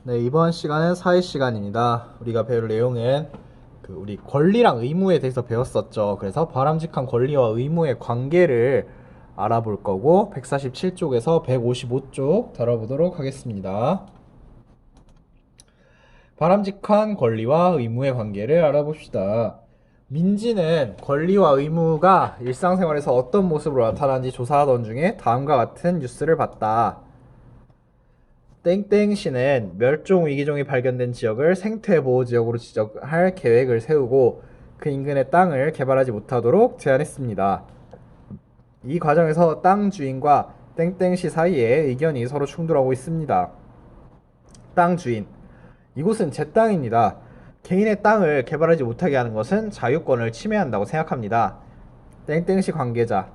네, 이번 시간은 사회 시간입니다. 우리가 배울 내용은 우리 권리랑 의무에 대해서 배웠었죠. 그래서 바람직한 권리와 의무의 관계를 알아볼 거고 147쪽에서 155쪽 다뤄보도록 하겠습니다. 바람직한 권리와 의무의 관계를 알아봅시다. 민지는 권리와 의무가 일상생활에서 어떤 모습으로 나타나는지 조사하던 중에 다음과 같은 뉴스를 봤다. 땡땡시는 멸종위기종이 발견된 지역을 생태보호지역으로 지정할 계획을 세우고 그 인근의 땅을 개발하지 못하도록 제안했습니다. 이 과정에서 땅 주인과 땡땡시 사이에 의견이 서로 충돌하고 있습니다. 땅 주인, 이곳은 제 땅입니다. 개인의 땅을 개발하지 못하게 하는 것은 자유권을 침해한다고 생각합니다. 땡땡시 관계자,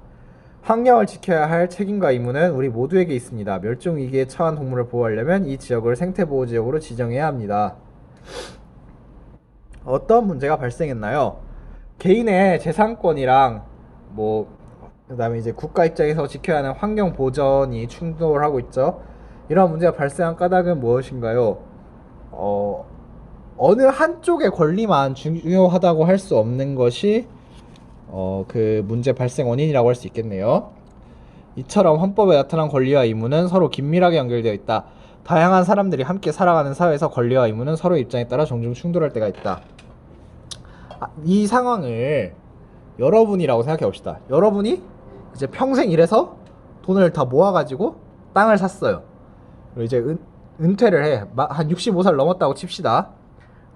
환경을 지켜야 할 책임과 의무는 우리 모두에게 있습니다. 멸종위기에 처한 동물을 보호하려면 이 지역을 생태보호지역으로 지정해야 합니다. 어떤 문제가 발생했나요? 개인의 재산권이랑 그다음에 이제 국가 입장에서 지켜야 하는 환경 보전이 충돌하고 있죠. 이런 문제가 발생한 까닭은 무엇인가요? 어느 한쪽의 권리만 중요하다고 할 수 없는 것이 그 문제 발생 원인이라고 할 수 있겠네요. 이처럼 헌법에 나타난 권리와 의무는 서로 긴밀하게 연결되어 있다. 다양한 사람들이 함께 살아가는 사회에서 권리와 의무는 서로의 입장에 따라 종종 충돌할 때가 있다. 이 상황을 여러분이라고 생각해 봅시다. 여러분이 이제 평생 일해서 돈을 다 모아가지고 땅을 샀어요. 그리고 이제 은퇴를 해. 한 65살 넘었다고 칩시다.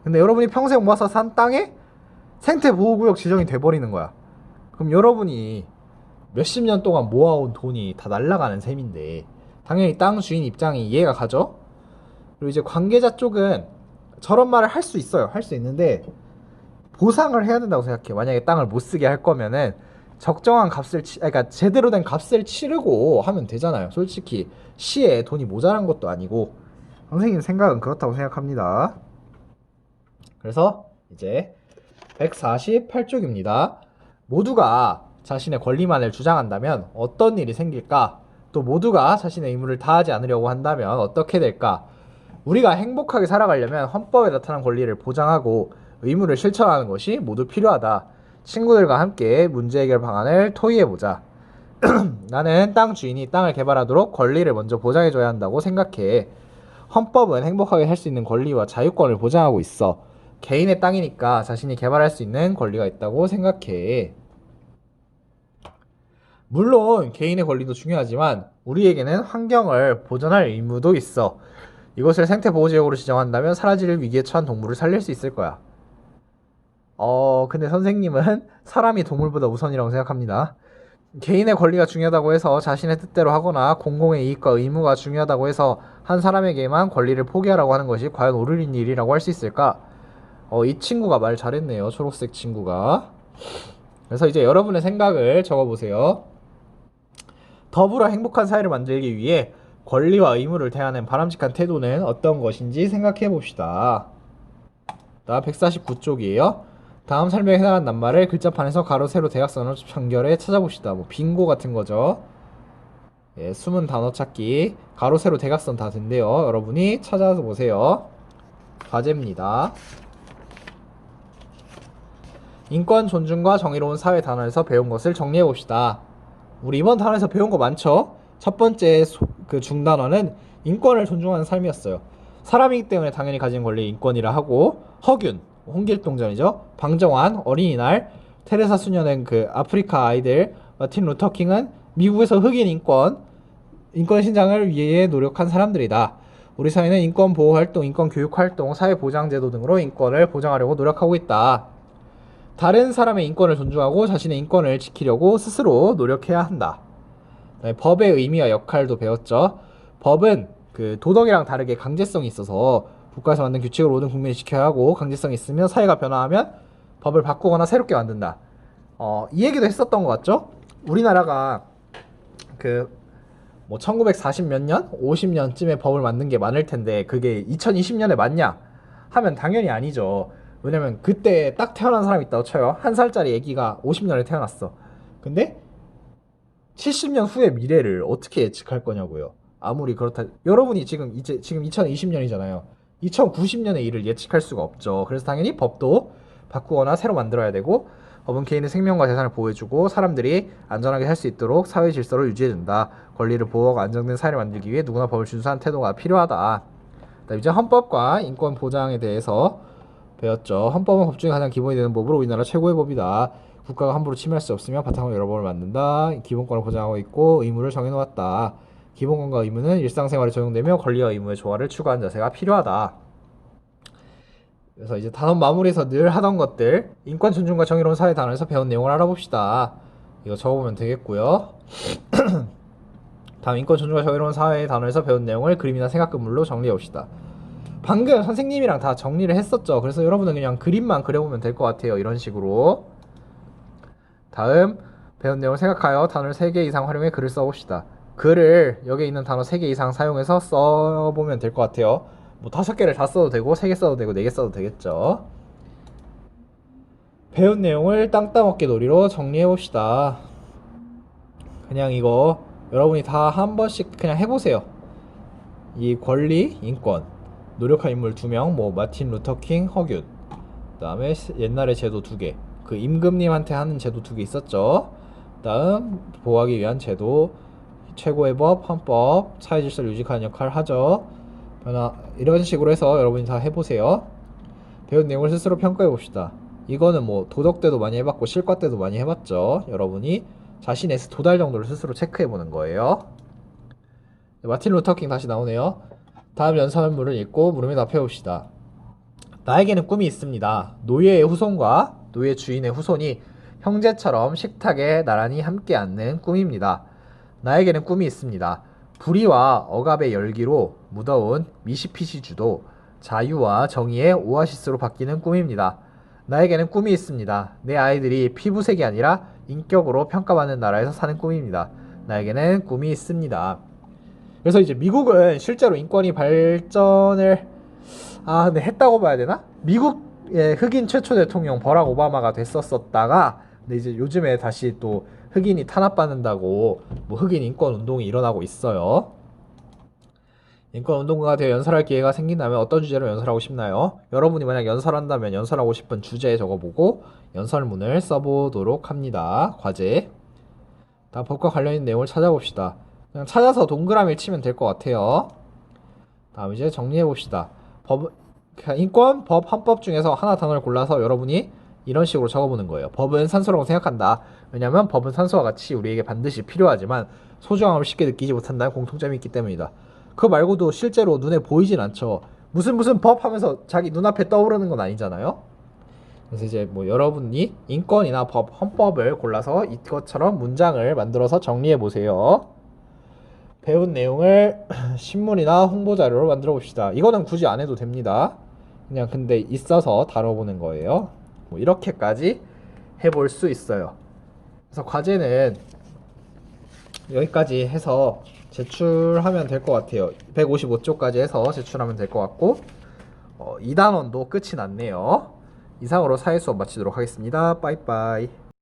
근데 여러분이 평생 모아서 산 땅에 생태보호구역 지정이 돼버리는 거야. 그럼 여러분이 몇십 년 동안 모아온 돈이 다 날아가는 셈인데 당연히 땅 주인 입장이 이해가 가죠. 그리고 이제 관계자 쪽은 저런 말을 할 수 있어요. 할 수 있는데 보상을 해야 된다고 생각해. 만약에 땅을 못 쓰게 할 거면은 적정한 값을 그러니까 제대로 된 값을 치르고 하면 되잖아요. 솔직히 시에 돈이 모자란 것도 아니고. 선생님 생각은 그렇다고 생각합니다. 그래서 이제 148쪽입니다. 모두가 자신의 권리만을 주장한다면 어떤 일이 생길까? 또 모두가 자신의 의무를 다하지 않으려고 한다면 어떻게 될까? 우리가 행복하게 살아가려면 헌법에 나타난 권리를 보장하고 의무를 실천하는 것이 모두 필요하다. 친구들과 함께 문제 해결 방안을 토의해보자. 나는 땅 주인이 땅을 개발하도록 권리를 먼저 보장해줘야 한다고 생각해. 헌법은 행복하게 살 수 있는 권리와 자유권을 보장하고 있어. 개인의 땅이니까 자신이 개발할 수 있는 권리가 있다고 생각해. 물론 개인의 권리도 중요하지만 우리에게는 환경을 보존할 의무도 있어. 이것을 생태보호지역으로 지정한다면 사라질 위기에 처한 동물을 살릴 수 있을 거야. 근데 선생님은 사람이 동물보다 우선이라고 생각합니다. 개인의 권리가 중요하다고 해서 자신의 뜻대로 하거나 공공의 이익과 의무가 중요하다고 해서 한 사람에게만 권리를 포기하라고 하는 것이 과연 옳은 일이라고 할 수 있을까? 이 친구가 말 잘했네요. 초록색 친구가. 그래서 이제 여러분의 생각을 적어보세요. 더불어 행복한 사회를 만들기 위해 권리와 의무를 대하는 바람직한 태도는 어떤 것인지 생각해 봅시다. 나 149쪽이에요. 다음 설명에 해당하는 낱말을 글자판에서 가로 세로 대각선으로 연결해 찾아봅시다. 빙고 같은 거죠. 예, 숨은 단어 찾기 가로 세로 대각선 다 된대요. 여러분이 찾아서 보세요. 과제입니다. 인권 존중과 정의로운 사회 단어에서 배운 것을 정리해 봅시다. 우리 이번 단어에서 배운 거 많죠? 첫 번째 그 중단어는 인권을 존중하는 삶이었어요. 사람이기 때문에 당연히 가진 권리 인권이라 하고, 허균, 홍길동전이죠. 방정환, 어린이날, 테레사 수녀는 그 아프리카 아이들, 마틴 루터킹은 미국에서 흑인 인권 신장을 위해 노력한 사람들이다. 우리 사회는 인권 보호 활동, 인권 교육 활동, 사회 보장 제도 등으로 인권을 보장하려고 노력하고 있다. 다른 사람의 인권을 존중하고 자신의 인권을 지키려고 스스로 노력해야 한다. 법의 의미와 역할도 배웠죠. 법은 그 도덕이랑 다르게 강제성이 있어서 국가에서 만든 규칙을 모든 국민이 지켜야 하고, 강제성이 있으면 사회가 변화하면 법을 바꾸거나 새롭게 만든다. 이 얘기도 했었던 것 같죠? 우리나라가 1940 몇 년? 50년쯤에 법을 만든 게 많을 텐데 그게 2020년에 맞냐? 하면 당연히 아니죠. 왜냐면 그때 딱 태어난 사람이 있다고 쳐요. 1살짜리 애기가 50년에 태어났어. 근데 70년 후의 미래를 어떻게 예측할 거냐고요. 아무리 그렇다. 여러분이 지금 2020년이잖아요. 2090년의 일을 예측할 수가 없죠. 그래서 당연히 법도 바꾸거나 새로 만들어야 되고, 법은 개인의 생명과 재산을 보호해주고 사람들이 안전하게 살 수 있도록 사회 질서를 유지해준다. 권리를 보호하고 안정된 사회를 만들기 위해 누구나 법을 준수하는 태도가 필요하다. 이제 헌법과 인권 보장에 대해서 배웠죠. 헌법은 법 중에 가장 기본이 되는 법으로 우리나라 최고의 법이다. 국가가 함부로 침해할 수 없으며 바탕으로 여러 법을 만든다. 기본권을 보장하고 있고 의무를 정해놓았다. 기본권과 의무는 일상생활에 적용되며 권리와 의무의 조화를 추구하는 자세가 필요하다. 그래서 이제 단원 마무리에서 늘 하던 것들, 인권 존중과 정의로운 사회 단원에서 배운 내용을 알아봅시다. 이거 적어보면 되겠고요. 다음 인권 존중과 정의로운 사회 단원에서 배운 내용을 그림이나 생각근물로 정리해 봅시다. 방금 선생님이랑 다 정리를 했었죠. 그래서 여러분은 그냥 그림만 그려보면 될 것 같아요. 이런 식으로. 다음 배운 내용을 생각하여 단어를 3개 이상 활용해 글을 써봅시다. 글을 여기 있는 단어 3개 이상 사용해서 써보면 될 것 같아요. 뭐 5개를 다 써도 되고 3개 써도 되고 4개 써도 되겠죠. 배운 내용을 땅 따먹기 놀이로 정리해봅시다. 그냥 이거 여러분이 다 한 번씩 그냥 해보세요. 이 권리, 인권, 노력한 인물 2명, 뭐 마틴 루터킹, 허균, 그 다음에 옛날에 제도 2개, 그 임금님한테 하는 제도 2개 있었죠. 다음 보호하기 위한 제도, 최고의 법, 헌법, 사회질서를 유지하는 역할을 하죠. 이런 식으로 해서 여러분이 다 해보세요. 배운 내용을 스스로 평가해봅시다. 이거는 뭐 도덕 때도 많이 해봤고 실과 때도 많이 해봤죠. 여러분이 자신의 도달 정도를 스스로 체크해보는 거예요. 마틴 루터킹 다시 나오네요. 다음 연설문을 읽고 물음에 답해봅시다. 나에게는 꿈이 있습니다. 노예의 후손과 노예 주인의 후손이 형제처럼 식탁에 나란히 함께 앉는 꿈입니다. 나에게는 꿈이 있습니다. 불의와 억압의 열기로 무더운 미시피시주도 자유와 정의의 오아시스로 바뀌는 꿈입니다. 나에게는 꿈이 있습니다. 내 아이들이 피부색이 아니라 인격으로 평가받는 나라에서 사는 꿈입니다. 나에게는 꿈이 있습니다. 그래서 이제 미국은 실제로 인권이 발전을 근데 했다고 봐야 되나? 미국의 흑인 최초 대통령 버락 오바마가 됐었다가 근데 이제 요즘에 다시 또 흑인이 탄압받는다고 뭐 흑인 인권 운동이 일어나고 있어요. 인권 운동가가 되어 연설할 기회가 생긴다면 어떤 주제로 연설하고 싶나요? 여러분이 만약 연설한다면 연설하고 싶은 주제 적어보고 연설문을 써보도록 합니다. 과제. 다음 법과 관련 있는 내용을 찾아봅시다. 그냥 찾아서 동그라미를 치면 될 것 같아요. 다음 이제 정리해봅시다. 인권, 법, 헌법 중에서 하나 단어를 골라서 여러분이 이런 식으로 적어보는 거예요. 법은 산소라고 생각한다. 왜냐면 법은 산소와 같이 우리에게 반드시 필요하지만 소중함을 쉽게 느끼지 못한다는 공통점이 있기 때문이다. 그거 말고도 실제로 눈에 보이진 않죠. 무슨 법 하면서 자기 눈앞에 떠오르는 건 아니잖아요. 그래서 이제 뭐 여러분이 인권이나 법, 헌법을 골라서 이것처럼 문장을 만들어서 정리해 보세요. 배운 내용을 신문이나 홍보자료로 만들어 봅시다. 이거는 굳이 안 해도 됩니다. 그냥 근데 있어서 다뤄보는 거예요. 뭐 이렇게까지 해볼 수 있어요. 그래서 과제는 여기까지 해서 제출하면 될 것 같아요. 155쪽까지 해서 제출하면 될 것 같고 2단원도 끝이 났네요. 이상으로 사회 수업 마치도록 하겠습니다. 빠이빠이.